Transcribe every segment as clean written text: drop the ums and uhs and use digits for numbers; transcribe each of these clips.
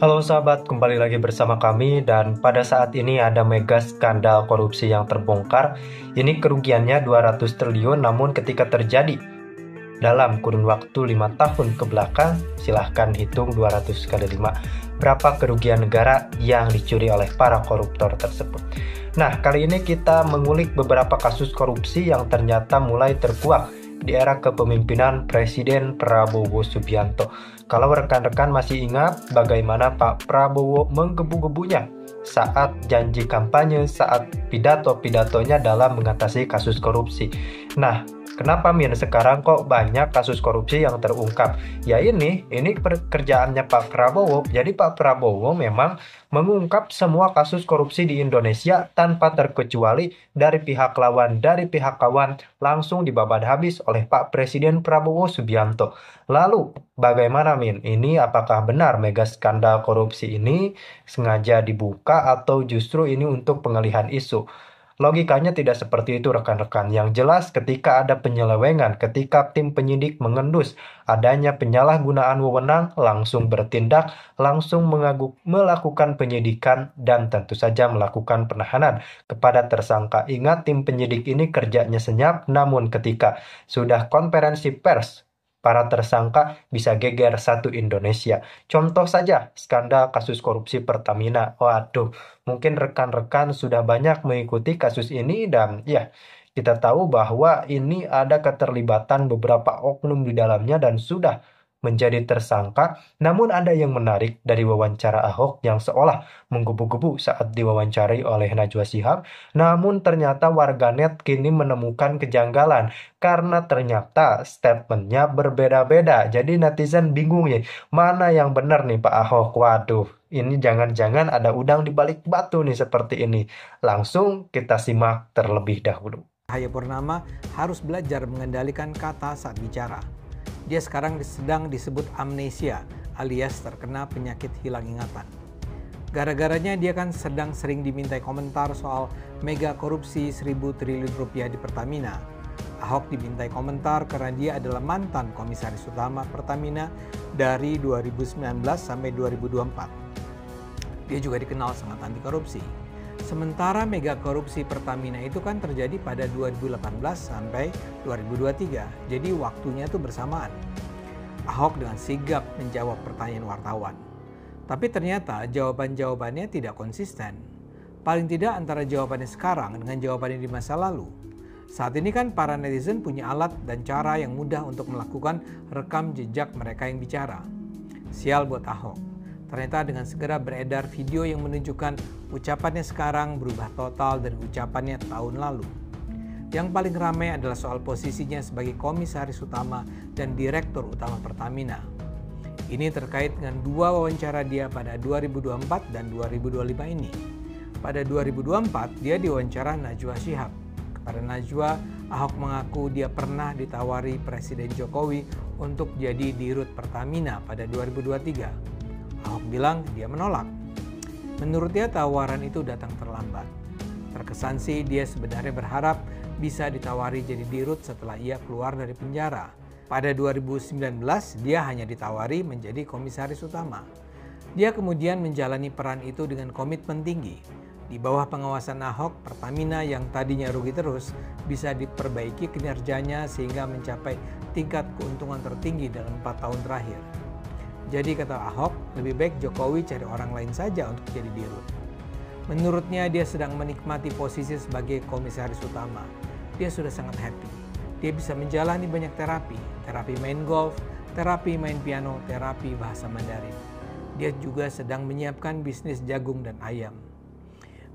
Halo sahabat, kembali lagi bersama kami dan pada saat ini ada mega skandal korupsi yang terbongkar. Ini kerugiannya 200 triliun, namun ketika terjadi dalam kurun waktu 5 tahun ke belakang, silahkan hitung 200 kali 5. Berapa kerugian negara yang dicuri oleh para koruptor tersebut. Nah, kali ini kita mengulik beberapa kasus korupsi yang ternyata mulai terkuak di era kepemimpinan Presiden Prabowo Subianto. Kalau rekan-rekan masih ingat bagaimana Pak Prabowo menggebu-gebunya saat janji kampanye, saat pidato-pidatonya dalam mengatasi kasus korupsi. Nah, kenapa Min sekarang kok banyak kasus korupsi yang terungkap? Ya ini pekerjaannya Pak Prabowo. Jadi Pak Prabowo memang mengungkap semua kasus korupsi di Indonesia tanpa terkecuali dari pihak lawan, dari pihak kawan, langsung dibabat habis oleh Pak Presiden Prabowo Subianto. Lalu, bagaimana Min? Ini apakah benar mega skandal korupsi ini sengaja dibuka atau justru ini untuk pengalihan isu? Logikanya tidak seperti itu rekan-rekan. Yang jelas ketika ada penyelewengan, ketika tim penyidik mengendus adanya penyalahgunaan wewenang, langsung bertindak, langsung melakukan penyidikan dan tentu saja melakukan penahanan kepada tersangka. Ingat tim penyidik ini kerjanya senyap, namun ketika sudah konferensi pers, para tersangka bisa geger satu Indonesia. Contoh saja skandal kasus korupsi Pertamina. Waduh, mungkin rekan-rekan sudah banyak mengikuti kasus ini dan ya, kita tahu bahwa ini ada keterlibatan beberapa oknum di dalamnya dan sudah menjadi tersangka. Namun ada yang menarik dari wawancara Ahok yang seolah menggebu-gebu saat diwawancarai oleh Najwa Shihab. Namun ternyata warganet kini menemukan kejanggalan karena ternyata statementnya berbeda-beda. Jadi netizen bingung nih, mana yang benar nih Pak Ahok? Waduh, ini jangan-jangan ada udang di balik batu nih seperti ini. Langsung kita simak terlebih dahulu. Cahayapurnama harus belajar mengendalikan kata saat bicara. Dia sekarang sedang disebut amnesia alias terkena penyakit hilang ingatan. Gara-garanya dia kan sedang sering dimintai komentar soal mega korupsi 1.000 triliun rupiah di Pertamina. Ahok dimintai komentar karena dia adalah mantan komisaris utama Pertamina dari 2019 sampai 2024. Dia juga dikenal sangat anti korupsi. Sementara mega korupsi Pertamina itu kan terjadi pada 2018 sampai 2023. Jadi waktunya itu bersamaan. Ahok dengan sigap menjawab pertanyaan wartawan. Tapi ternyata jawaban-jawabannya tidak konsisten. Paling tidak antara jawabannya sekarang dengan jawabannya di masa lalu. Saat ini kan para netizen punya alat dan cara yang mudah untuk melakukan rekam jejak mereka yang bicara. Sial buat Ahok. Ternyata dengan segera beredar video yang menunjukkan ucapannya sekarang berubah total dari ucapannya tahun lalu. Yang paling ramai adalah soal posisinya sebagai komisaris utama dan direktur utama Pertamina. Ini terkait dengan dua wawancara dia pada 2024 dan 2025 ini. Pada 2024 dia diwawancara Najwa Shihab. Kepada Najwa, Ahok mengaku dia pernah ditawari Presiden Jokowi untuk jadi dirut Pertamina pada 2023. Ahok bilang dia menolak. Menurut dia tawaran itu datang terlambat. Terkesan sih dia sebenarnya berharap bisa ditawari jadi dirut setelah ia keluar dari penjara. Pada 2019 dia hanya ditawari menjadi komisaris utama. Dia kemudian menjalani peran itu dengan komitmen tinggi. Di bawah pengawasan Ahok, Pertamina yang tadinya rugi terus bisa diperbaiki kinerjanya sehingga mencapai tingkat keuntungan tertinggi dalam 4 tahun terakhir. Jadi kata Ahok, lebih baik Jokowi cari orang lain saja untuk jadi dirut. Menurutnya dia sedang menikmati posisi sebagai komisaris utama. Dia sudah sangat happy. Dia bisa menjalani banyak terapi. Terapi main golf, terapi main piano, terapi bahasa Mandarin. Dia juga sedang menyiapkan bisnis jagung dan ayam.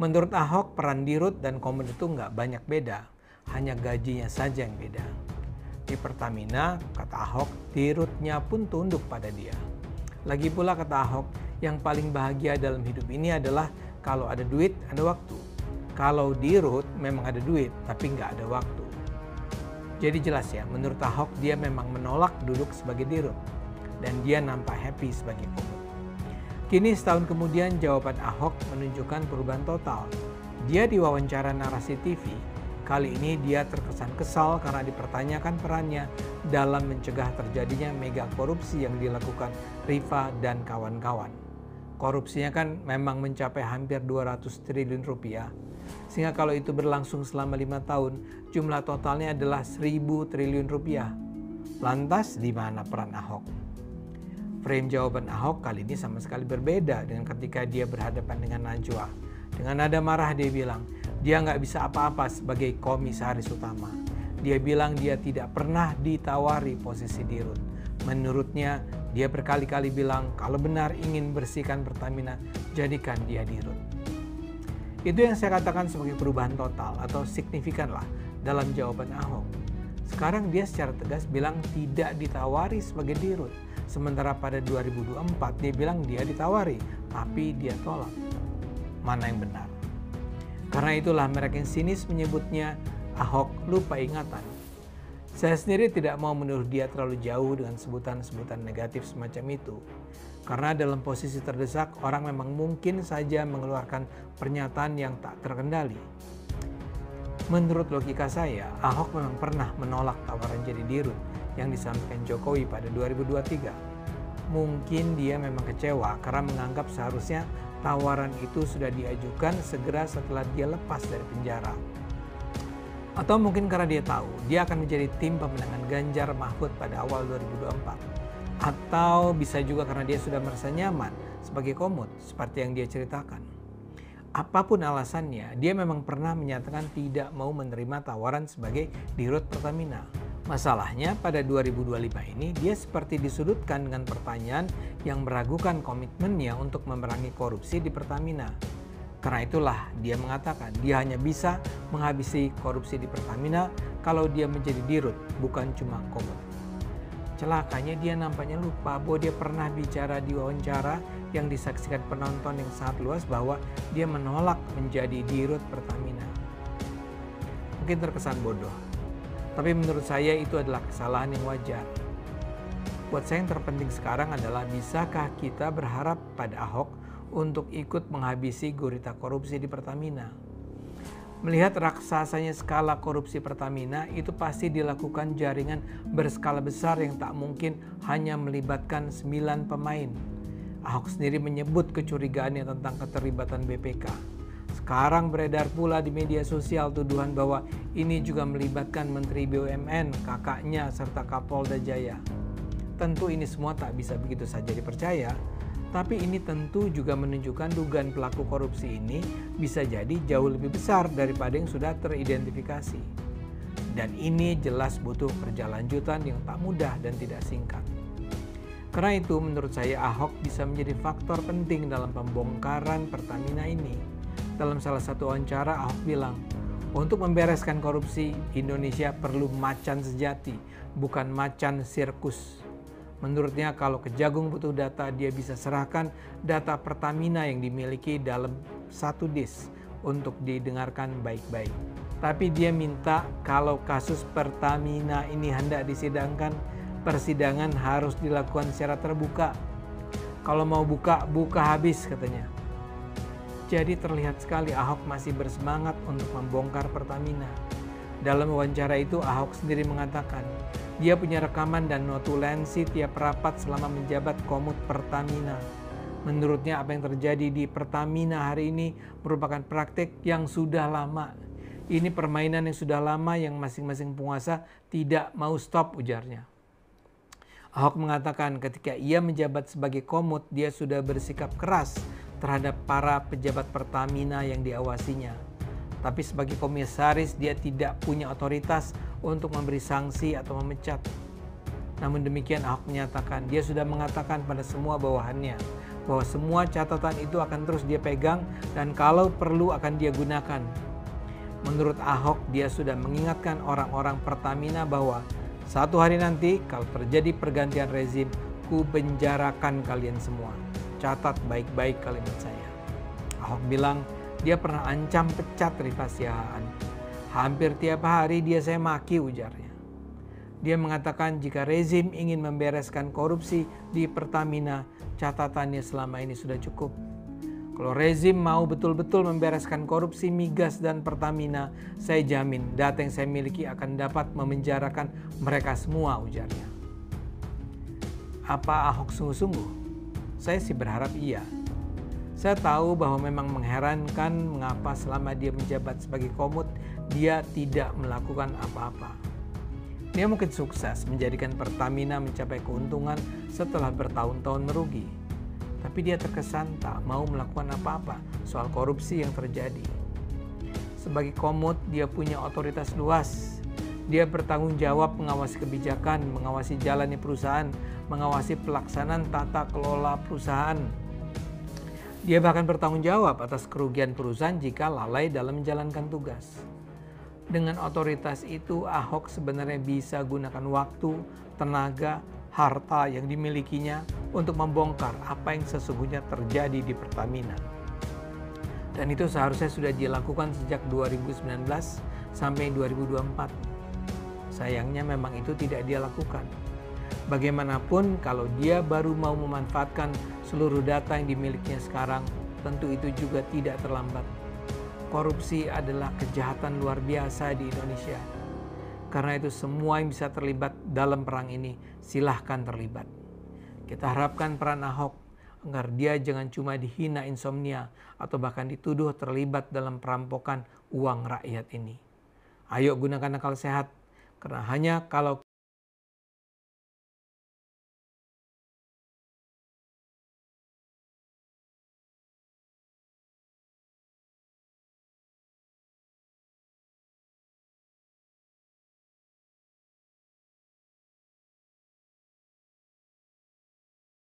Menurut Ahok, peran dirut dan komen itu nggak banyak beda. Hanya gajinya saja yang beda. Di Pertamina, kata Ahok, dirutnya pun tunduk pada dia. Lagi pula kata Ahok, yang paling bahagia dalam hidup ini adalah kalau ada duit, ada waktu. Kalau dirut memang ada duit, tapi nggak ada waktu. Jadi jelas ya, menurut Ahok dia memang menolak duduk sebagai dirut. Dan dia nampak happy sebagai komut. Kini setahun kemudian jawaban Ahok menunjukkan perubahan total. Dia diwawancara Narasi TV, Kali ini dia terkesan kesal karena dipertanyakan perannya dalam mencegah terjadinya mega korupsi yang dilakukan Rifa dan kawan-kawan. Korupsinya kan memang mencapai hampir 200 triliun rupiah. Sehingga kalau itu berlangsung selama 5 tahun, jumlah totalnya adalah 1.000 triliun rupiah. Lantas di mana peran Ahok? Frame jawaban Ahok kali ini sama sekali berbeda dengan ketika dia berhadapan dengan Najwa. Dengan nada marah dia bilang, dia nggak bisa apa-apa sebagai komisaris utama. Dia bilang dia tidak pernah ditawari posisi dirut. Menurutnya, dia berkali-kali bilang kalau benar ingin bersihkan Pertamina, jadikan dia dirut. Itu yang saya katakan sebagai perubahan total atau signifikan lah dalam jawaban Ahok. Sekarang dia secara tegas bilang tidak ditawari sebagai dirut. Sementara pada 2024 dia bilang dia ditawari, tapi dia tolak. Mana yang benar? Karena itulah mereka yang sinis menyebutnya Ahok lupa ingatan. Saya sendiri tidak mau menuduh dia terlalu jauh dengan sebutan-sebutan negatif semacam itu. Karena dalam posisi terdesak, orang memang mungkin saja mengeluarkan pernyataan yang tak terkendali. Menurut logika saya, Ahok memang pernah menolak tawaran jadi dirut yang disampaikan Jokowi pada 2023. Mungkin dia memang kecewa karena menganggap seharusnya tawaran itu sudah diajukan segera setelah dia lepas dari penjara. Atau mungkin karena dia tahu dia akan menjadi tim pemenangan Ganjar Mahfud pada awal 2024. Atau bisa juga karena dia sudah merasa nyaman sebagai komut seperti yang dia ceritakan. Apapun alasannya, dia memang pernah menyatakan tidak mau menerima tawaran sebagai dirut Pertamina. Masalahnya pada 2025 ini dia seperti disudutkan dengan pertanyaan yang meragukan komitmennya untuk memerangi korupsi di Pertamina. Karena itulah dia mengatakan dia hanya bisa menghabisi korupsi di Pertamina kalau dia menjadi dirut, bukan cuma komut. Celakanya dia nampaknya lupa bahwa dia pernah bicara di wawancara yang disaksikan penonton yang sangat luas bahwa dia menolak menjadi dirut Pertamina. Mungkin terkesan bodoh, tapi menurut saya itu adalah kesalahan yang wajar. Buat saya yang terpenting sekarang adalah bisakah kita berharap pada Ahok untuk ikut menghabisi gurita korupsi di Pertamina. Melihat raksasanya skala korupsi Pertamina, itu pasti dilakukan jaringan berskala besar yang tak mungkin hanya melibatkan 9 pemain. Ahok sendiri menyebut kecurigaannya tentang keterlibatan BPK. Sekarang beredar pula di media sosial tuduhan bahwa ini juga melibatkan Menteri BUMN, kakaknya, serta Kapolda Jaya. Tentu ini semua tak bisa begitu saja dipercaya. Tapi ini tentu juga menunjukkan dugaan pelaku korupsi ini bisa jadi jauh lebih besar daripada yang sudah teridentifikasi. Dan ini jelas butuh perjalanjutan yang tak mudah dan tidak singkat. Karena itu menurut saya Ahok bisa menjadi faktor penting dalam pembongkaran Pertamina ini. Dalam salah satu wawancara Ahok bilang, untuk membereskan korupsi Indonesia perlu macan sejati, bukan macan sirkus. Menurutnya kalau Kejagung butuh data, dia bisa serahkan data Pertamina yang dimiliki dalam satu disk untuk didengarkan baik-baik. Tapi dia minta kalau kasus Pertamina ini hendak disidangkan, persidangan harus dilakukan secara terbuka. Kalau mau buka habis katanya. Jadi terlihat sekali Ahok masih bersemangat untuk membongkar Pertamina. Dalam wawancara itu Ahok sendiri mengatakan, dia punya rekaman dan notulensi tiap rapat selama menjabat komut Pertamina. Menurutnya apa yang terjadi di Pertamina hari ini merupakan praktik yang sudah lama. Ini permainan yang sudah lama yang masing-masing penguasa tidak mau stop, ujarnya. Ahok mengatakan ketika ia menjabat sebagai komut, dia sudah bersikap keras terhadap para pejabat Pertamina yang diawasinya. Tapi sebagai komisaris dia tidak punya otoritas untuk memberi sanksi atau memecat. Namun demikian Ahok menyatakan dia sudah mengatakan pada semua bawahannya bahwa semua catatan itu akan terus dia pegang dan kalau perlu akan dia gunakan. Menurut Ahok dia sudah mengingatkan orang-orang Pertamina bahwa satu hari nanti kalau terjadi pergantian rezim, ku penjarakan kalian semua. Catat baik-baik kalimat saya. Ahok bilang dia pernah ancam pecat Rifa Siahaan. Hampir tiap hari dia saya maki, ujarnya. Dia mengatakan jika rezim ingin membereskan korupsi di Pertamina, catatannya selama ini sudah cukup. Kalau rezim mau betul-betul membereskan korupsi migas dan Pertamina, saya jamin data yang saya miliki akan dapat memenjarakan mereka semua, ujarnya. Apa Ahok sungguh-sungguh? Saya sih berharap iya. Saya tahu bahwa memang mengherankan mengapa selama dia menjabat sebagai Komut, dia tidak melakukan apa-apa. Dia mungkin sukses menjadikan Pertamina mencapai keuntungan setelah bertahun-tahun merugi. Tapi dia terkesan tak mau melakukan apa-apa soal korupsi yang terjadi. Sebagai Komut, dia punya otoritas luas. Dia bertanggung jawab mengawasi kebijakan, mengawasi jalannya perusahaan, mengawasi pelaksanaan tata kelola perusahaan. Dia bahkan bertanggung jawab atas kerugian perusahaan jika lalai dalam menjalankan tugas. Dengan otoritas itu, Ahok sebenarnya bisa gunakan waktu, tenaga, harta yang dimilikinya untuk membongkar apa yang sesungguhnya terjadi di Pertamina. Dan itu seharusnya sudah dilakukan sejak 2019 sampai 2024. Sayangnya memang itu tidak dia lakukan. Bagaimanapun kalau dia baru mau memanfaatkan seluruh data yang dimilikinya sekarang, tentu itu juga tidak terlambat. Korupsi adalah kejahatan luar biasa di Indonesia. Karena itu semua yang bisa terlibat dalam perang ini, silahkan terlibat. Kita harapkan peran Ahok agar dia jangan cuma dihina insomnia atau bahkan dituduh terlibat dalam perampokan uang rakyat ini. Ayo gunakan akal sehat, karena hanya kalau